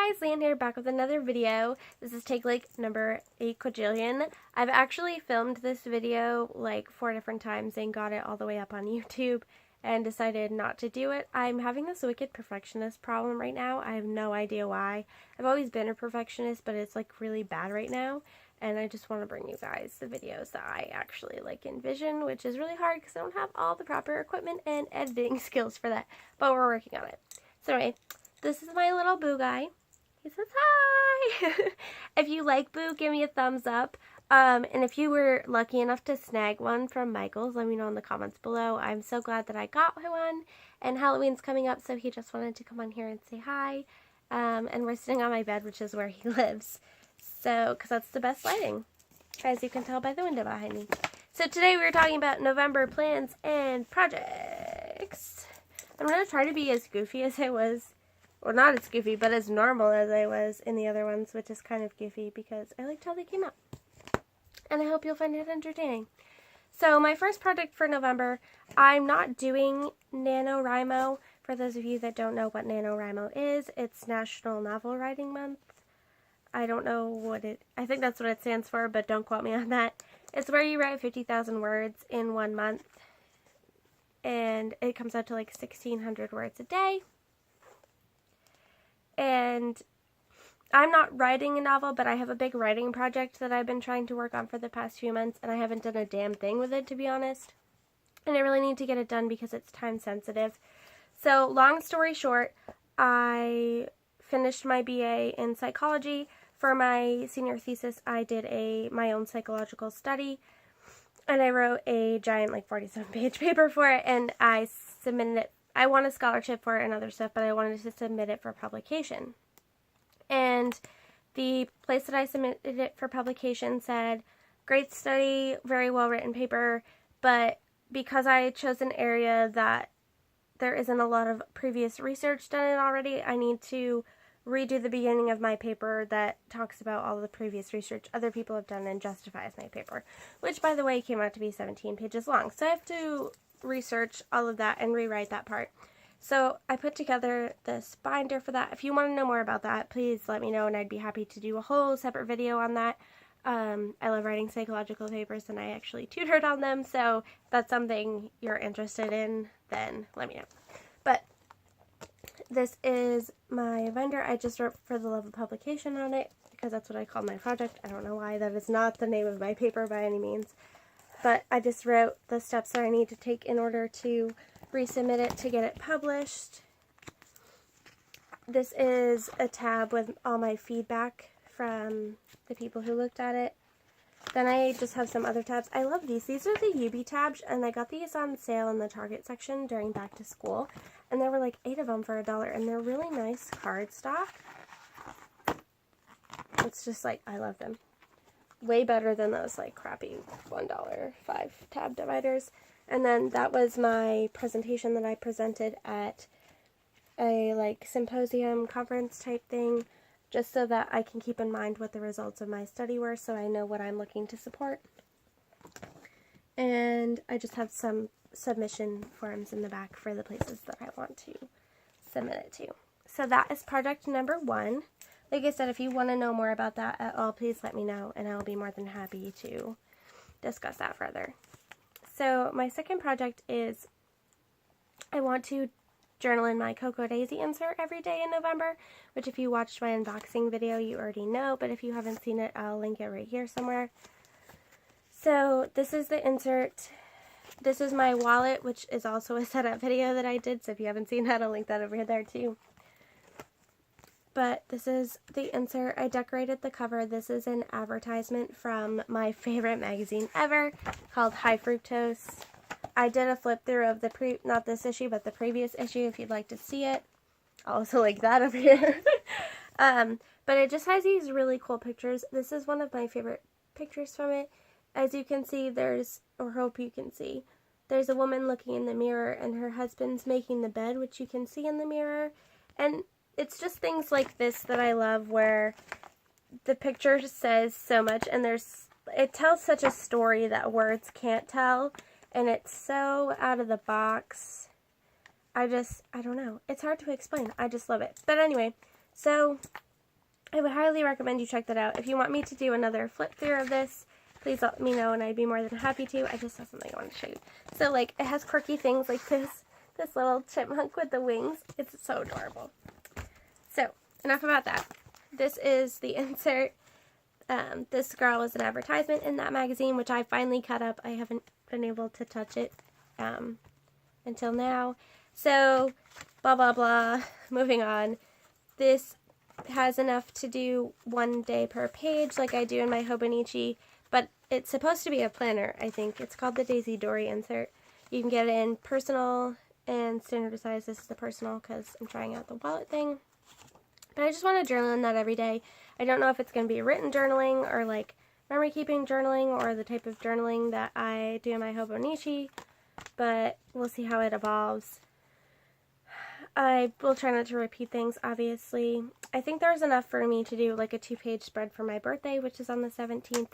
guys, Lan here, back with another video. This is take like number 8 quadrillion. I've actually filmed this video like 4 different times and got it all the way up on YouTube and decided not to do it. I'm having this wicked perfectionist problem right now. I have no idea why. I've always been a perfectionist, but it's like really bad right now. And I just want to bring you guys the videos that I actually like envision, which is really hard because I don't have all the proper equipment and editing skills for that. But we're working on it. So anyway, this is my little Boo guy. He says hi! If you like Boo, give me a thumbs up. And if you were lucky enough to snag one from Michael's, let me know in the comments below. I'm so glad that I got one. And Halloween's coming up, so he just wanted to come on here and say hi. And we're sitting on my bed, which is where he lives. So, because that's the best lighting, as you can tell by the window behind me. So today we're talking about November plans and projects. I'm going to try to be as goofy as I was. Well, not as goofy, but as normal as I was in the other ones, which is kind of goofy because I liked how they came out. And I hope you'll find it entertaining. So my first project for November, I'm not doing NaNoWriMo. For those of you that don't know what NaNoWriMo is, it's National Novel Writing Month. I don't know what I think that's what it stands for, but don't quote me on that. It's where you write 50,000 words in 1 month. And it comes out to like 1,600 words a day. And I'm not writing a novel, but I have a big writing project that I've been trying to work on for the past few months, and I haven't done a damn thing with it, to be honest. And I really need to get it done because it's time sensitive. So, long story short, I finished my BA in psychology. For my senior thesis, I did my own psychological study, and I wrote a giant, like, 47-page paper for it, and I submitted it. I won a scholarship for it and other stuff, but I wanted to submit it for publication. And the place that I submitted it for publication said, great study, very well-written paper, but because I chose an area that there isn't a lot of previous research done in already, I need to redo the beginning of my paper that talks about all of the previous research other people have done and justifies my paper, which, by the way, came out to be 17 pages long. So I have to research all of that and rewrite that part. So I put together this binder for that. If you want to know more about that, please let me know, and I'd be happy to do a whole separate video on that. I love writing psychological papers, and I actually tutored on them, so if that's something you're interested in, then let me know. But this is my binder. I just wrote for the love of publication on it, because that's what I call my project. I don't know why. That is not the name of my paper by any means. But I just wrote the steps that I need to take in order to resubmit it to get it published. This is a tab with all my feedback from the people who looked at it. Then I just have some other tabs. I love these. These are the UB tabs, and I got these on sale in the Target section during back to school. And there were like 8 of them for $1, and they're really nice cardstock. It's just like, I love them. Way better than those like crappy $1 5-tab dividers. And then that was my presentation that I presented at a like symposium conference type thing, just so that I can keep in mind what the results of my study were, so I know what I'm looking to support. And I just have some submission forms in the back for the places that I want to submit it to. So that is project number 1. Like I said, if you want to know more about that at all, please let me know, and I will be more than happy to discuss that further. So my second project is I want to journal in my Cocoa Daisy insert every day in November, which if you watched my unboxing video, you already know, but if you haven't seen it, I'll link it right here somewhere. So this is the insert. This is my wallet, which is also a setup video that I did, so if you haven't seen that, I'll link that over there too. But this is the insert. I decorated the cover. This is an advertisement from my favorite magazine ever called High Fructose. I did a flip through of not this issue, but the previous issue if you'd like to see it. I'll also link that over here. But it just has these really cool pictures. This is one of my favorite pictures from it. As you can see, or hope you can see, there's a woman looking in the mirror and her husband's making the bed, which you can see in the mirror. And it's just things like this that I love, where the picture says so much, and it tells such a story that words can't tell, and it's so out of the box. I don't know. It's hard to explain. I just love it. But anyway, so I would highly recommend you check that out. If you want me to do another flip through of this, please let me know and I'd be more than happy to. I just have something I want to show you. So like it has quirky things like this little chipmunk with the wings. It's so adorable. So enough about that. This is the insert. This girl was an advertisement in that magazine, which I finally cut up. I haven't been able to touch it until now. So blah blah blah. Moving on. This has enough to do 1 day per page like I do in my Hobonichi, but it's supposed to be a planner, I think. It's called the Daisy Dory insert. You can get it in personal and standard size. This is the personal because I'm trying out the wallet thing. But I just want to journal in that every day. I don't know if it's going to be written journaling or like memory keeping journaling or the type of journaling that I do in my Hobonichi, but we'll see how it evolves. I will try not to repeat things, obviously. I think there's enough for me to do like a 2-page spread for my birthday, which is on the 17th,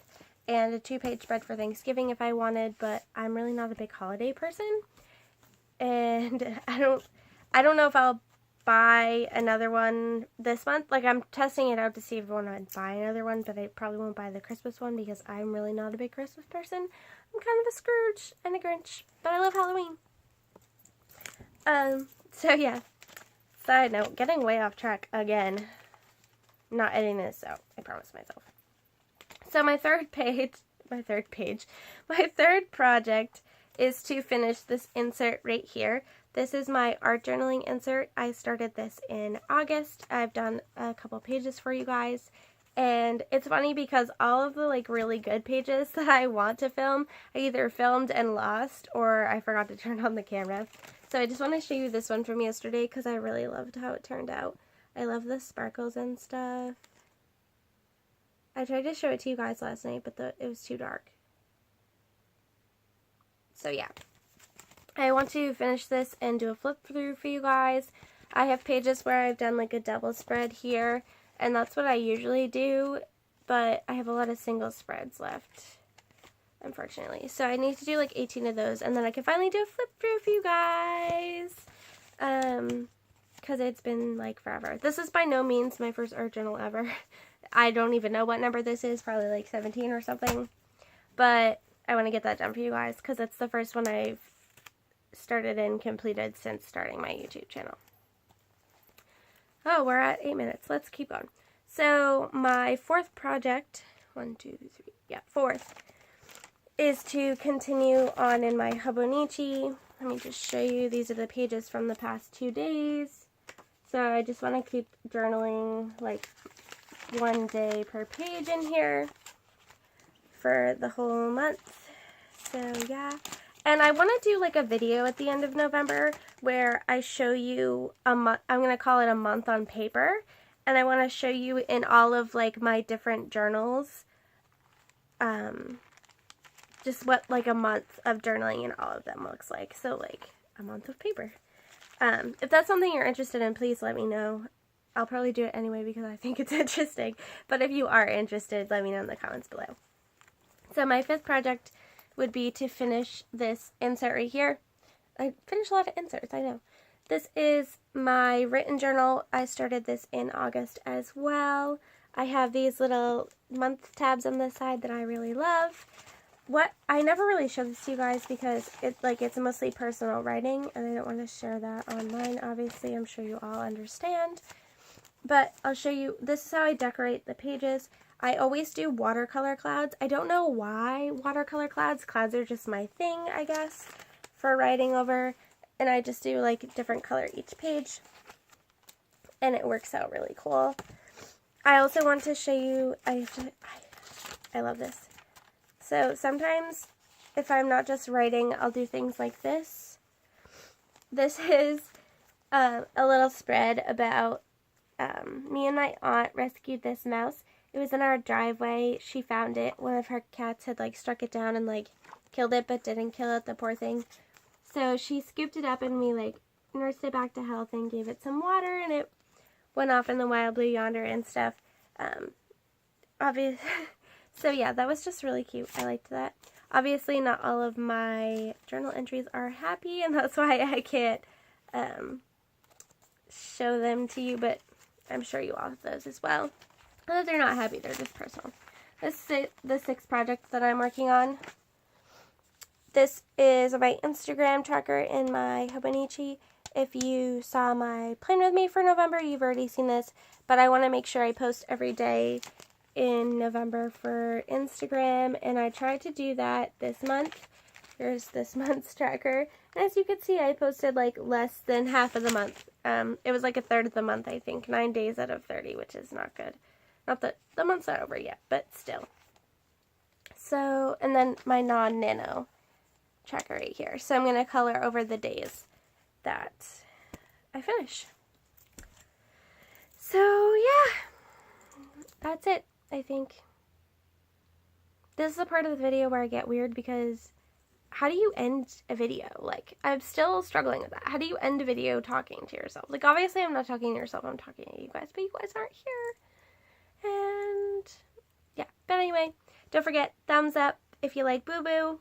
and a 2-page spread for Thanksgiving if I wanted, but I'm really not a big holiday person. And I don't know if I'll buy another one this month. Like, I'm testing it out to see if I want to buy another one, but I probably won't buy the Christmas one because I'm really not a big Christmas person. I'm kind of a Scrooge and a Grinch, but I love Halloween. So yeah, side note, getting way off track again. I'm not editing this out, I promise myself. So my third project is to finish this insert right here. This is my art journaling insert. I started this in August. I've done a couple pages for you guys. And it's funny because all of the like really good pages that I want to film, I either filmed and lost or I forgot to turn on the camera. So I just want to show you this one from yesterday because I really loved how it turned out. I love the sparkles and stuff. I tried to show it to you guys last night, but it was too dark. So yeah, I want to finish this and do a flip through for you guys. I have pages where I've done like a double spread here, and that's what I usually do, but I have a lot of single spreads left, unfortunately. So I need to do like 18 of those, and then I can finally do a flip through for you guys, because it's been like forever. This is by no means my first art journal ever. I don't even know what number this is, probably like 17 or something, but I want to get that done for you guys because it's the first one I've started and completed since starting my YouTube channel. Oh, we're at 8 minutes. Let's keep going. So my fourth project, fourth, is to continue on in my Hobonichi. Let me just show you. These are the pages from the past 2 days. So I just want to keep journaling like 1 day per page in here for the whole month. So yeah. And I want to do like a video at the end of November where I show you a month. I'm going to call it a month on paper. And I want to show you in all of like my different journals, just what like a month of journaling in all of them looks like. So like a month of paper. If that's something you're interested in, please let me know. I'll probably do it anyway because I think it's interesting. But if you are interested, let me know in the comments below. So my fifth project would be to finish this insert right here. I finished a lot of inserts, I know. This is my written journal. I started this in August as well. I have these little month tabs on the side that I really love. I never really show this to you guys because it's mostly personal writing and I don't want to share that online, obviously. I'm sure you all understand. But I'll show you, this is how I decorate the pages. I always do watercolor clouds. I don't know why watercolor clouds. Clouds are just my thing, I guess, for writing over. And I just do like different color each page. And it works out really cool. I also want to show you, I love this. So sometimes if I'm not just writing, I'll do things like this. This is a little spread about me and my aunt rescued this mouse. It was in our driveway. She found it. One of her cats had like struck it down and like killed it, but didn't kill it, the poor thing. So she scooped it up and we like nursed it back to health and gave it some water, and it went off in the wild blue yonder and stuff. So yeah, that was just really cute. I liked that. Obviously not all of my journal entries are happy, and that's why I can't show them to you, but I'm sure you all have those as well. Although they're not heavy, they're just personal. This is the 6th project that I'm working on. This is my Instagram tracker in my Hobonichi. If you saw my plan with me for November, you've already seen this, but I want to make sure I post every day in November for Instagram, and I tried to do that this month. Here's this month's tracker. And as you can see, I posted like less than half of the month. It was like a third of the month, I think. 9 days out of 30, which is not good. Not that the month's not over yet, but still. So, and then my non-nano tracker right here. So I'm going to color over the days that I finish. So, yeah. That's it, I think. This is the part of the video where I get weird because how do you end a video? Like, I'm still struggling with that. How do you end a video talking to yourself? Like, obviously I'm not talking to yourself, I'm talking to you guys, but you guys aren't here. And, yeah. But anyway, don't forget, thumbs up if you like Boo Boo.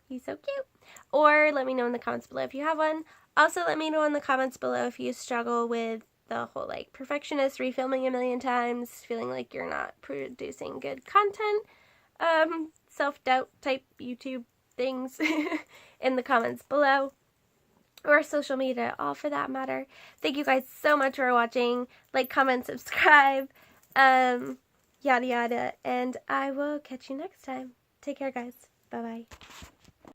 He's so cute. Or let me know in the comments below if you have one. Also, let me know in the comments below if you struggle with the whole, like, perfectionist, refilming a million times, feeling like you're not producing good content, self-doubt type YouTube things in the comments below, or social media, all for that matter. Thank you guys so much for watching. Like, comment, subscribe, yada yada, and I will catch you next time. Take care, guys. Bye-bye.